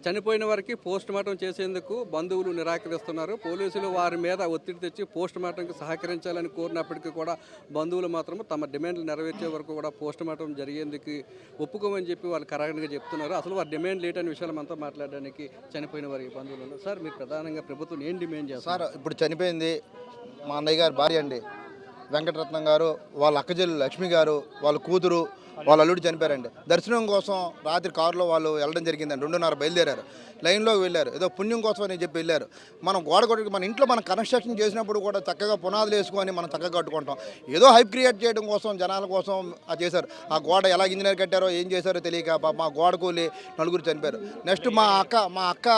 చనిపోయిన వారికి post mortem చేసేందుకు బంధువులు నిరాకరిస్తున్నారు. పోలీసులు వారి మీద ఒత్తిడి తెచ్చి పోస్ట్ మార్టంకి సహకరించాలని కోరినప్పటికీ కూడా బంధువులు మాత్రం తమ డిమాండ్లు నెరవేర్చే వరకు కూడా పోస్ట్ మార్టం జరిగేందుకు ఒప్పుకోమని చెప్పి వాళ్ళు కరాఖండిగా చెప్తున్నారు. అసలు వారి డిమాండ్ లేటని విషయాలు మనతో మాట్లాడడానికి చనిపోయిన వారి బంధువులు ఉన్నారు. సార్, మీరు ప్రధానంగా ప్రభుత్వం ఏం డిమాండ్ చేస్తారు? సార్, ఇప్పుడు చనిపోయింది మా అన్నయ్య గారి భార్య అండి, వెంకటరత్నం గారు. వాళ్ళ అక్కచెల్లి లక్ష్మి గారు, వాళ్ళ కూతురు, వాళ్ళ అల్లుడు చనిపోయారండి. దర్శనం కోసం రాత్రి కారులో వాళ్ళు వెళ్ళడం జరిగిందండి. 2:30 బయలుదేరారు, లైన్లోకి వెళ్ళారు. ఏదో పుణ్యం కోసం అని చెప్పి వెళ్ళారు. మనం గోడ కొట్టి మన ఇంట్లో మనం కన్స్ట్రక్షన్ చేసినప్పుడు కూడా చక్కగా పునాదులు వేసుకొని మనం చక్కగా కట్టుకుంటాం. ఏదో హైప్ క్రియేట్ చేయడం కోసం, జనాల కోసం అది చేశారు. ఆ గోడ ఎలా ఇంజనీర్ కట్టారో ఏం చేశారో తెలియక మా గోడ కూలి నలుగురు చనిపోయారు. నెక్స్ట్ మా అక్క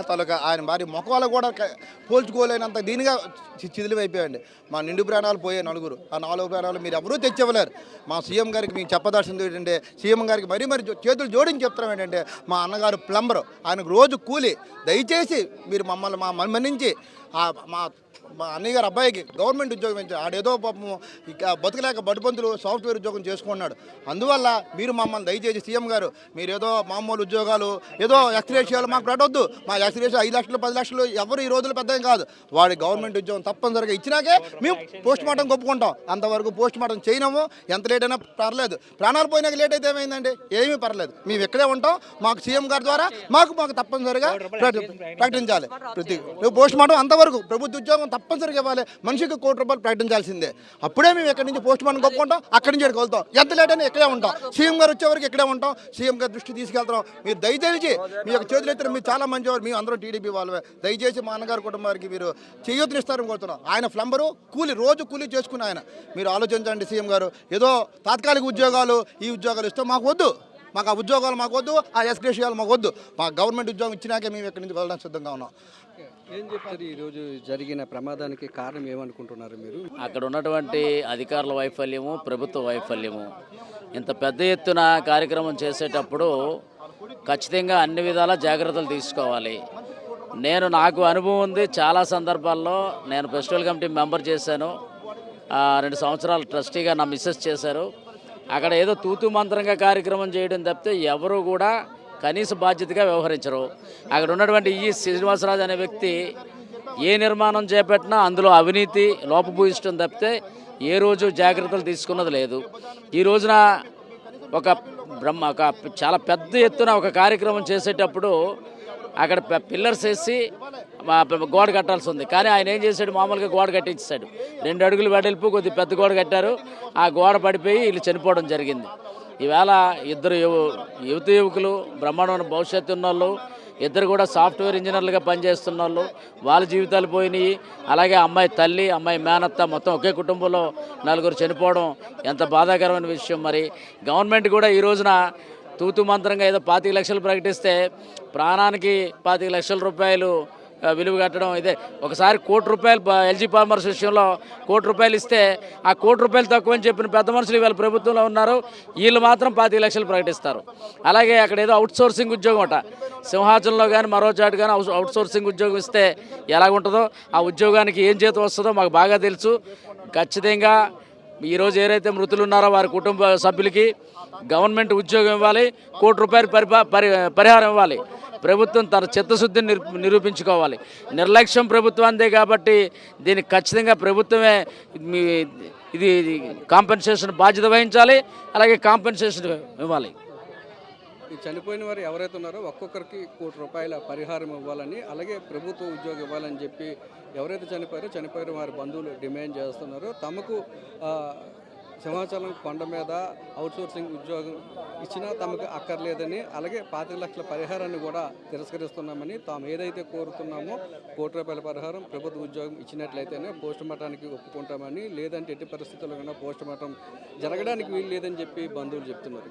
తాలూకా ఆయన భార్య మొక్కవాళ్ళు కూడా పోల్చుకోలేనంత దీనిగా చిదిలివైపోయాయండి. మా నిండు ప్రాణాలు పోయే నలుగురు. ఆ 4 ప్రాణాలు మీరు ఎవరూ తెచ్చివ్వలేరు. మా సీఎం గారికి మీకు చెప్పదాల్సింది ఏంటంటే, సీఎం గారికి మరీ చేతులు జోడించి చెప్తున్నాం ఏంటంటే, మా అన్నగారు ప్లంబరు, ఆయనకు రోజు కూలి. దయచేసి మీరు మమ్మల్ని మన్నించి మా అన్నయ్య గారు అబ్బాయికి గవర్నమెంట్ ఉద్యోగం ఇచ్చారు. ఆడేదో పాపం బతుకులేక బడిపంతులు సాఫ్ట్వేర్ ఉద్యోగం చేసుకున్నాడు. అందువల్ల మీరు మమ్మల్ని దయచేసి సీఎం గారు, మీరు ఏదో మామూలు ఉద్యోగాలు ఏదో ఎక్స్రేషియాలు మాకు పెట్టవద్దు. మా ఎక్స్రేషియా 5 లక్షలు 10 లక్షలు ఎవరు ఈ రోజులు పెద్దగా కాదు. వాడి గవర్నమెంట్ ఉద్యోగం తప్పనిసరిగా ఇచ్చినాకే మేము పోస్ట్ మార్టం ఒప్పుకుంటాం. అంతవరకు పోస్ట్ మార్టం చేయనము. ఎంత లేట్ అయినా పర్లేదు. ప్రాణాలు పోయినాక లేట్ అయితే ఏమైందండి? ఏమీ పర్లేదు. మేము ఇక్కడే ఉంటాం. మాకు సీఎం గారి ద్వారా మాకు తప్పనిసరిగా ప్రకటించాలి. పోస్ట్ మార్టం అంతవరకు ప్రభుత్వ ఉద్యోగం తప్పనిసరిగా ఇవ్వాలి. మనిషికి ₹1,00,00,000 ప్రకటించాల్సిందే. అప్పుడే మేము ఎక్కడి నుంచి పోస్ట్ మార్టం ఒప్పుకుంటాం. అక్కడి నుంచి ఎక్కడికి వెళ్తాం. ఎంత లేట్ అయినా ఇక్కడే ఉంటాం. సీఎం గారు వచ్చేవరకు ఇక్కడే ఉంటాం. సీఎం గారి దృష్టి తీసుకెళ్తాం. మీరు దయచేసి మీ యొక్క చేతులు ఎత్తిన మీరు చాలా మంచివారు. మేము అందరం టీడీపీ వాళ్ళమే. దయచేసి మా అన్నగారి కుటుంబానికి మీరు చేయూతనిస్తారని కోరుతున్నాం. ఆయన ప్లంబరు కూలి, రోజు కూలి చేసుకుని ఆయన. మీరు ఆలోచించండి సీఎం గారు. ఏదో తాత్కాలిక ఉద్యోగాలు ఈ ఉద్యోగాలు ఇస్తే మాకు వద్దు. మాకు ఆ ఉద్యోగాలు మాకు వద్దు. ఆ ఎస్గ్రేషియాలు మాకు వద్దు. మాకు గవర్నమెంట్ ఉద్యోగం ఇచ్చినాకే మేము ఇక్కడి నుంచి వెళ్ళడానికి సిద్ధంగా ఉన్నాం. ఏం చెప్తారు? ఈరోజు జరిగిన ప్రమాదానికి కారణం ఏమనుకుంటున్నారు మీరు? అక్కడ ఉన్నటువంటి అధికారుల వైఫల్యము, ప్రభుత్వ వైఫల్యము. ఇంత పెద్ద ఎత్తున కార్యక్రమం చేసేటప్పుడు ఖచ్చితంగా అన్ని విధాల జాగ్రత్తలు తీసుకోవాలి. నాకు అనుభవం ఉంది. చాలా సందర్భాల్లో నేను ఫెస్టివల్ కమిటీ మెంబర్ చేశాను. 2 సంవత్సరాలు ట్రస్టీగా నా మిస్సెస్ చేశారు. అక్కడ ఏదో తూతు మంత్రంగా కార్యక్రమం చేయడం తప్పితే ఎవరు కూడా కనీస బాధ్యతగా వ్యవహరించరు. అక్కడ ఉన్నటువంటి ఈ శ్రీనివాసరాజు అనే వ్యక్తి ఏ నిర్మాణం చేపట్టినా అందులో అవినీతి, లోపభూయిష్టం తప్పితే ఏ రోజు జాగ్రత్తలు తీసుకున్నది లేదు. ఈ రోజున ఒక చాలా పెద్ద ఎత్తున ఒక కార్యక్రమం చేసేటప్పుడు అక్కడ పిల్లర్స్ వేసి గోడ కట్టాల్సి ఉంది. కానీ ఆయన ఏం చేశాడు? మామూలుగా గోడ కట్టించాడు. 2 అడుగులు వెడల్పు కొద్ది పెద్ద గోడ కట్టారు. ఆ గోడ పడిపోయి వీళ్ళు చనిపోవడం జరిగింది. ఈవేళ ఇద్దరు యువకులు, బ్రహ్మాండమైన భవిష్యత్తు ఉన్నోళ్ళు, ఇద్దరు కూడా సాఫ్ట్వేర్ ఇంజనీర్లుగా పనిచేస్తున్న వాళ్ళు, వాళ్ళ జీవితాలు పోయినాయి. అలాగే అమ్మాయి తల్లి, అమ్మాయి మేనత్త, మొత్తం ఒకే కుటుంబంలో 4 చనిపోవడం ఎంత బాధాకరమైన విషయం. మరి గవర్నమెంట్ కూడా ఈ రోజున తూతు మంత్రంగా ఏదో 25 లక్షలు ప్రకటిస్తే ప్రాణానికి 25 లక్షల రూపాయలు విలువ కట్టడం ఇదే. ఒకసారి ₹1,00,00,000 ఎల్జీ ఫార్మర్స్ విషయంలో ₹1,00,00,000 ఇస్తే ఆ ₹1,00,00,000 తక్కువ అని చెప్పిన పెద్ద మనుషులు ఇవాళ ప్రభుత్వంలో ఉన్నారు. వీళ్ళు మాత్రం 25 లక్షలు ప్రకటిస్తారు. అలాగే అక్కడ ఏదో అవుట్సోర్సింగ్ ఉద్యోగం అట, సింహాచలంలో కానీ మరో చాటు కానీ అవుట్సోర్సింగ్ ఉద్యోగం ఇస్తే ఎలాగుంటుందో, ఆ ఉద్యోగానికి ఏం జీతం వస్తుందో మాకు బాగా తెలుసు. ఖచ్చితంగా ఈరోజు ఎవరైతే మృతులు ఉన్నారో వారి కుటుంబ సభ్యులకి గవర్నమెంట్ ఉద్యోగం ఇవ్వాలి, ₹1,00,00,000 పరిహారం ఇవ్వాలి. ప్రభుత్వం తన చిత్తశుద్ధిని నిరూపించుకోవాలి. నిర్లక్ష్యం ప్రభుత్వందే కాబట్టి దీనికి ఖచ్చితంగా ప్రభుత్వమే ఇది కాంపెన్సేషన్ బాధ్యత వహించాలి. అలాగే కాంపెన్సేషన్ ఇవ్వాలి. ఈ చనిపోయిన వారు ఎవరైతే ఉన్నారో ఒక్కొక్కరికి ₹1,00,00,000 పరిహారం ఇవ్వాలని, అలాగే ప్రభుత్వ ఉద్యోగం ఇవ్వాలని చెప్పి ఎవరైతే చనిపోయారో వారి బంధువులు డిమాండ్ చేస్తున్నారు. తమకు సింహాచలం కొండ మీద అవుట్సోర్సింగ్ ఉద్యోగం ఇచ్చినా తమకు అక్కర్లేదని, అలాగే 25 లక్షల పరిహారాన్ని కూడా తిరస్కరిస్తున్నామని, తాము ఏదైతే కోరుతున్నామో ₹1,00,00,000 పరిహారం, ప్రభుత్వ ఉద్యోగం ఇచ్చినట్లయితేనే పోస్ట్ మార్టానికి ఒప్పుకుంటామని, లేదంటే ఎట్టి పరిస్థితుల్లో పోస్ట్ మార్టం జరగడానికి వీలు లేదని చెప్పి బంధువులు చెప్తున్నారు.